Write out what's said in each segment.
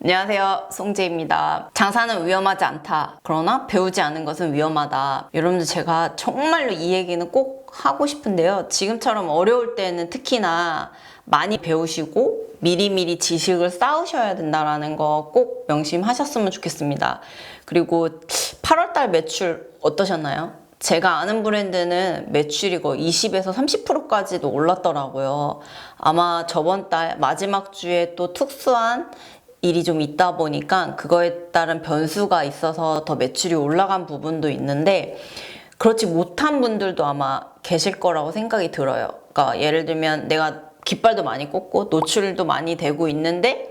안녕하세요, 송재입니다. 장사는 위험하지 않다. 그러나 배우지 않은 것은 위험하다. 여러분들, 제가 정말로 이 얘기는 꼭 하고 싶은데요. 지금처럼 어려울 때는 특히나 많이 배우시고 미리미리 지식을 쌓으셔야 된다는 거 꼭 명심하셨으면 좋겠습니다. 그리고 8월달 매출 어떠셨나요? 제가 아는 브랜드는 매출이 거의 20에서 30%까지도 올랐더라고요. 아마 저번 달 마지막 주에 또 특수한 일이 좀 있다 보니까 그거에 따른 변수가 있어서 더 매출이 올라간 부분도 있는데, 그렇지 못한 분들도 아마 계실 거라고 생각이 들어요. 그러니까 예를 들면 내가 깃발도 많이 꽂고 노출도 많이 되고 있는데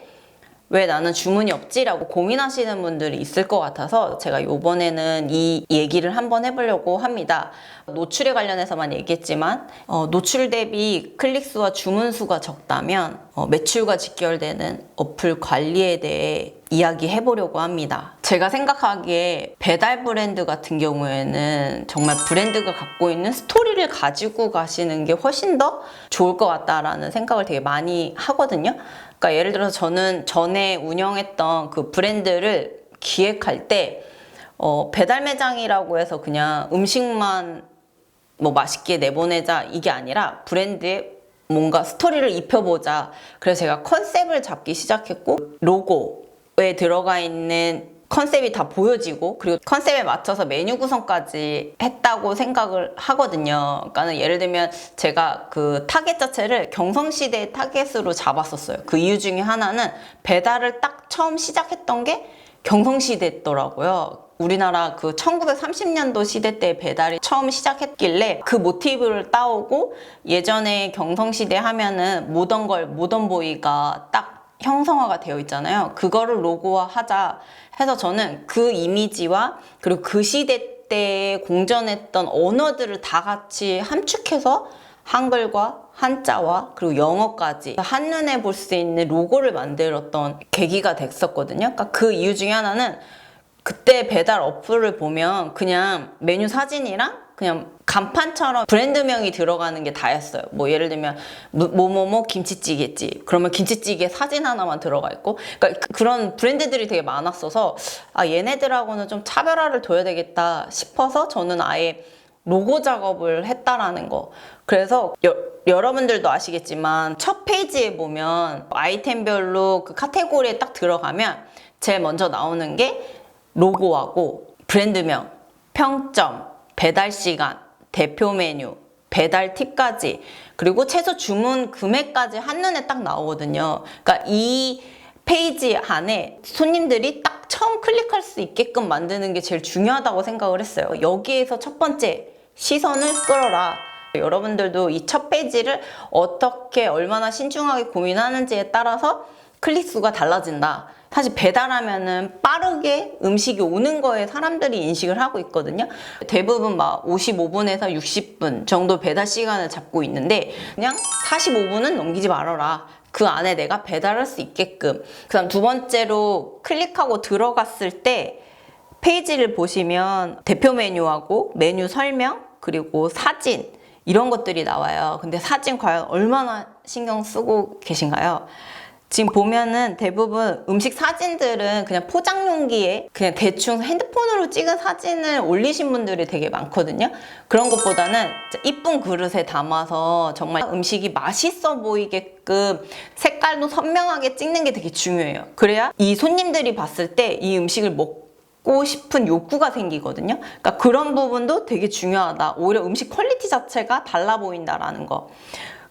왜 나는 주문이 없지라고 고민하시는 분들이 있을 것 같아서 제가 이번에는 이 얘기를 한번 해보려고 합니다. 노출에 관련해서만 얘기했지만 노출 대비 클릭수와 주문 수가 적다면 매출과 직결되는 어플 관리에 대해 이야기해 보려고 합니다. 제가 생각하기에 배달 브랜드 같은 경우에는 정말 브랜드가 갖고 있는 스토리를 가지고 가시는 게 훨씬 더 좋을 것 같다라는 생각을 되게 많이 하거든요. 그러니까 예를 들어서 저는 전에 운영했던 그 브랜드를 기획할 때 배달 매장이라고 해서 그냥 음식만 뭐 맛있게 내보내자 이게 아니라 브랜드에 뭔가 스토리를 입혀보자. 그래서 제가 컨셉을 잡기 시작했고, 로고에 들어가 있는 컨셉이 다 보여지고, 그리고 컨셉에 맞춰서 메뉴 구성까지 했다고 생각을 하거든요. 그러니까 예를 들면 제가 그 타겟 자체를 경성시대 타겟으로 잡았었어요. 그 이유 중에 하나는 배달을 딱 처음 시작했던 게 경성시대더라고요. 우리나라 그 1930년도 시대 때 배달이 처음 시작했길래 그 모티브를 따오고, 예전에 경성시대 하면은 모던걸, 모던보이가 딱 형성화가 되어 있잖아요. 그거를 로고화하자 해서 저는 그 이미지와 그리고 그 시대 때 공전했던 언어들을 다 같이 함축해서 한글과 한자와 그리고 영어까지 한눈에 볼 수 있는 로고를 만들었던 계기가 됐었거든요. 그러니까 그 이유 중에 하나는 그때 배달 어플을 보면 그냥 메뉴 사진이랑 그냥 간판처럼 브랜드명이 들어가는 게 다였어요. 뭐 예를 들면 뭐뭐뭐 김치찌개집, 그러면 김치찌개 사진 하나만 들어가 있고, 그러니까 그런 브랜드들이 되게 많았어서 얘네들하고는 좀 차별화를 둬야 되겠다 싶어서 저는 아예 로고 작업을 했다라는 거. 그래서 여러분들도 아시겠지만 첫 페이지에 보면 아이템별로 그 카테고리에 딱 들어가면 제일 먼저 나오는 게 로고하고 브랜드명, 평점, 배달 시간, 대표 메뉴, 배달 팁까지, 그리고 최소 주문 금액까지 한눈에 딱 나오거든요. 그러니까 이 페이지 안에 손님들이 딱 처음 클릭할 수 있게끔 만드는 게 제일 중요하다고 생각을 했어요. 여기에서 첫 번째, 시선을 끌어라. 여러분들도 이 첫 페이지를 어떻게 얼마나 신중하게 고민하는지에 따라서 클릭수가 달라진다. 사실 배달하면은 빠르게 음식이 오는 거에 사람들이 인식을 하고 있거든요. 대부분 막 55분에서 60분 정도 배달 시간을 잡고 있는데 그냥 45분은 넘기지 말아라. 그 안에 내가 배달할 수 있게끔. 그 다음 두 번째로 클릭하고 들어갔을 때 페이지를 보시면 대표 메뉴하고 메뉴 설명 그리고 사진 이런 것들이 나와요. 근데 사진 과연 얼마나 신경 쓰고 계신가요? 지금 보면은 대부분 음식 사진들은 그냥 포장 용기에 그냥 대충 핸드폰으로 찍은 사진을 올리신 분들이 되게 많거든요. 그런 것보다는 이쁜 그릇에 담아서 정말 음식이 맛있어 보이게끔 색깔도 선명하게 찍는 게 되게 중요해요. 그래야 이 손님들이 봤을 때 이 음식을 먹고 싶은 욕구가 생기거든요. 그러니까 그런 부분도 되게 중요하다. 오히려 음식 퀄리티 자체가 달라 보인다라는 거.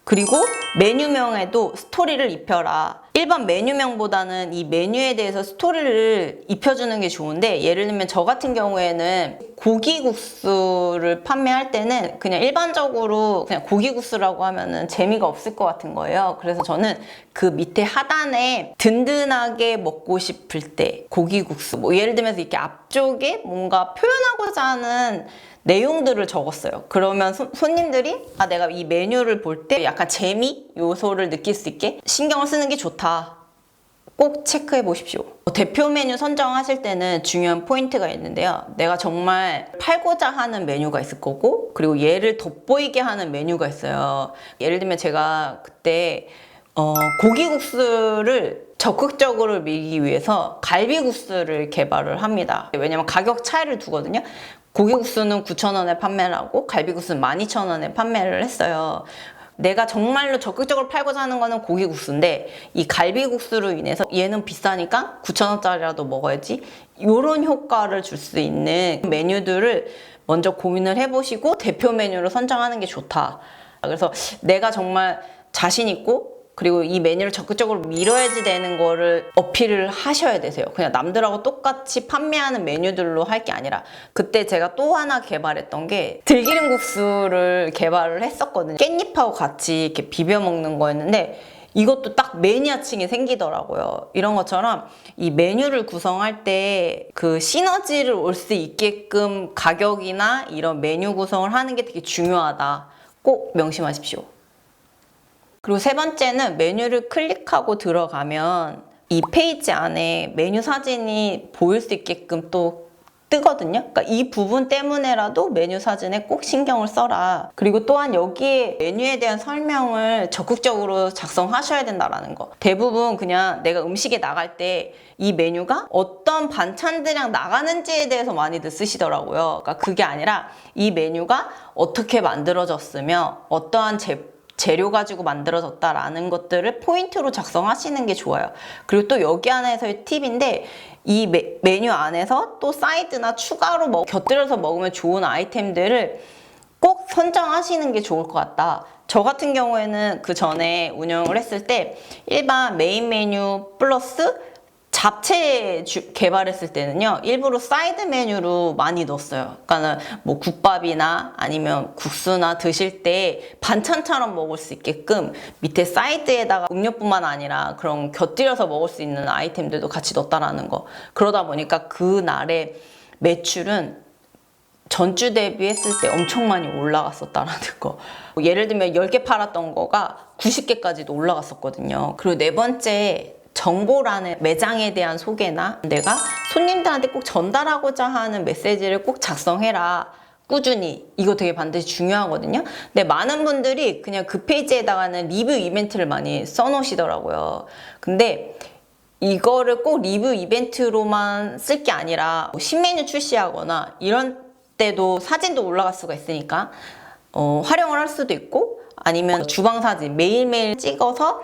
그리고 메뉴명에도 스토리를 입혀라. 일반 메뉴명보다는 이 메뉴에 대해서 스토리를 입혀주는 게 좋은데, 예를 들면 저 같은 경우에는 고기국수를 판매할 때는 그냥 일반적으로 그냥 고기국수라고 하면은 재미가 없을 것 같은 거예요. 그래서 저는 그 밑에 하단에 든든하게 먹고 싶을 때 고기국수, 뭐 예를 들면서 이렇게 앞쪽에 뭔가 표현하고자 하는 내용들을 적었어요. 그러면 손님들이 내가 이 메뉴를 볼 때 약간 재미 요소를 느낄 수 있게 신경을 쓰는 게 좋다. 꼭 체크해 보십시오. 대표 메뉴 선정하실 때는 중요한 포인트가 있는데요. 내가 정말 팔고자 하는 메뉴가 있을 거고, 그리고 얘를 돋보이게 하는 메뉴가 있어요. 예를 들면 제가 그때 고기국수를 적극적으로 밀기 위해서 갈비국수를 개발을 합니다. 왜냐면 가격 차이를 두거든요. 고기국수는 9,000원에 판매를 하고 갈비국수는 12,000원에 판매를 했어요. 내가 정말로 적극적으로 팔고자 하는 거는 고기국수인데 이 갈비국수로 인해서 얘는 비싸니까 9,000원짜리라도 먹어야지, 이런 효과를 줄 수 있는 메뉴들을 먼저 고민을 해보시고 대표 메뉴를 선정하는 게 좋다. 그래서 내가 정말 자신 있고 그리고 이 메뉴를 적극적으로 밀어야지 되는 거를 어필을 하셔야 되세요. 그냥 남들하고 똑같이 판매하는 메뉴들로 할 게 아니라, 그때 제가 또 하나 개발했던 게 들기름국수를 개발을 했었거든요. 깻잎하고 같이 이렇게 비벼 먹는 거였는데 이것도 딱 매니아층이 생기더라고요. 이런 것처럼 이 메뉴를 구성할 때 그 시너지를 올 수 있게끔 가격이나 이런 메뉴 구성을 하는 게 되게 중요하다. 꼭 명심하십시오. 그리고 세 번째는 메뉴를 클릭하고 들어가면 이 페이지 안에 메뉴 사진이 보일 수 있게끔 또 뜨거든요. 그러니까 이 부분 때문에라도 메뉴 사진에 꼭 신경을 써라. 그리고 또한 여기에 메뉴에 대한 설명을 적극적으로 작성하셔야 된다라는 거. 대부분 그냥 내가 음식에 나갈 때 이 메뉴가 어떤 반찬들이랑 나가는지에 대해서 많이들 쓰시더라고요. 그러니까 그게 아니라 이 메뉴가 어떻게 만들어졌으며 어떠한 재료 가지고 만들어졌다라는 것들을 포인트로 작성하시는 게 좋아요. 그리고 또 여기 안에서의 팁인데, 이 메뉴 안에서 또 사이드나 추가로 곁들여서 먹으면 좋은 아이템들을 꼭 선정하시는 게 좋을 것 같다. 저 같은 경우에는 그 전에 운영을 했을 때 일반 메인 메뉴 플러스 잡채 개발했을 때는요, 일부러 사이드 메뉴로 많이 넣었어요. 그러니까는 뭐 국밥이나 아니면 국수나 드실 때 반찬처럼 먹을 수 있게끔 밑에 사이드에다가 음료뿐만 아니라 그런 곁들여서 먹을 수 있는 아이템들도 같이 넣었다라는 거. 그러다 보니까 그날의 매출은 전주 대비했을 때 엄청 많이 올라갔었다라는 거. 예를 들면 10개 팔았던 거가 90개까지도 올라갔었거든요. 그리고 네 번째, 정보란에 매장에 대한 소개나 내가 손님들한테 꼭 전달하고자 하는 메시지를 꼭 작성해라. 꾸준히. 이거 되게 반드시 중요하거든요. 근데 많은 분들이 그냥 그 페이지에다가는 리뷰 이벤트를 많이 써놓으시더라고요. 근데 이거를 꼭 리뷰 이벤트로만 쓸 게 아니라 신메뉴 출시하거나 이런 때도 사진도 올라갈 수가 있으니까 활용을 할 수도 있고, 아니면 주방 사진 매일매일 찍어서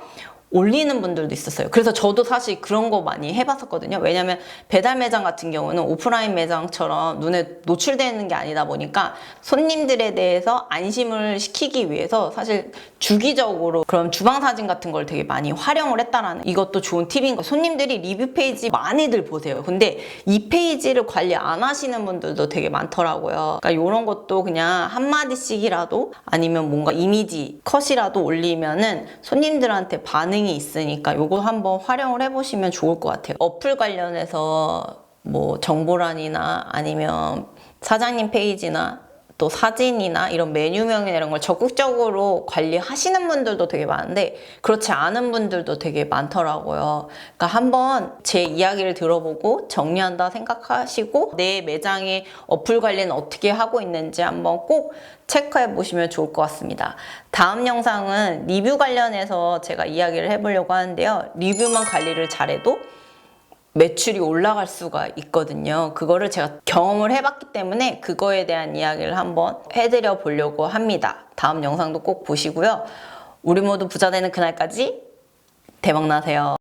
올리는 분들도 있었어요. 그래서 저도 사실 그런 거 많이 해봤었거든요. 왜냐면 배달 매장 같은 경우는 오프라인 매장처럼 눈에 노출되는 게 아니다 보니까 손님들에 대해서 안심을 시키기 위해서 사실 주기적으로 그런 주방 사진 같은 걸 되게 많이 활용을 했다라는, 이것도 좋은 팁인 거예요. 손님들이 리뷰 페이지 많이들 보세요. 근데 이 페이지를 관리 안 하시는 분들도 되게 많더라고요. 그러니까 이런 것도 그냥 한마디씩이라도 아니면 뭔가 이미지 컷이라도 올리면은 손님들한테 반응이 있으니까 요거 한번 활용을 해보시면 좋을 것 같아요. 어플 관련해서 뭐 정보란이나 아니면 사장님 페이지나 또 사진이나 이런 메뉴명이나 이런 걸 적극적으로 관리하시는 분들도 되게 많은데 그렇지 않은 분들도 되게 많더라고요. 그러니까 한번 제 이야기를 들어보고 정리한다 생각하시고 내 매장의 어플 관리는 어떻게 하고 있는지 한번 꼭 체크해 보시면 좋을 것 같습니다. 다음 영상은 리뷰 관련해서 제가 이야기를 해보려고 하는데요. 리뷰만 관리를 잘해도 매출이 올라갈 수가 있거든요. 그거를 제가 경험을 해봤기 때문에 그거에 대한 이야기를 한번 해드려 보려고 합니다. 다음 영상도 꼭 보시고요. 우리 모두 부자 되는 그날까지 대박 나세요.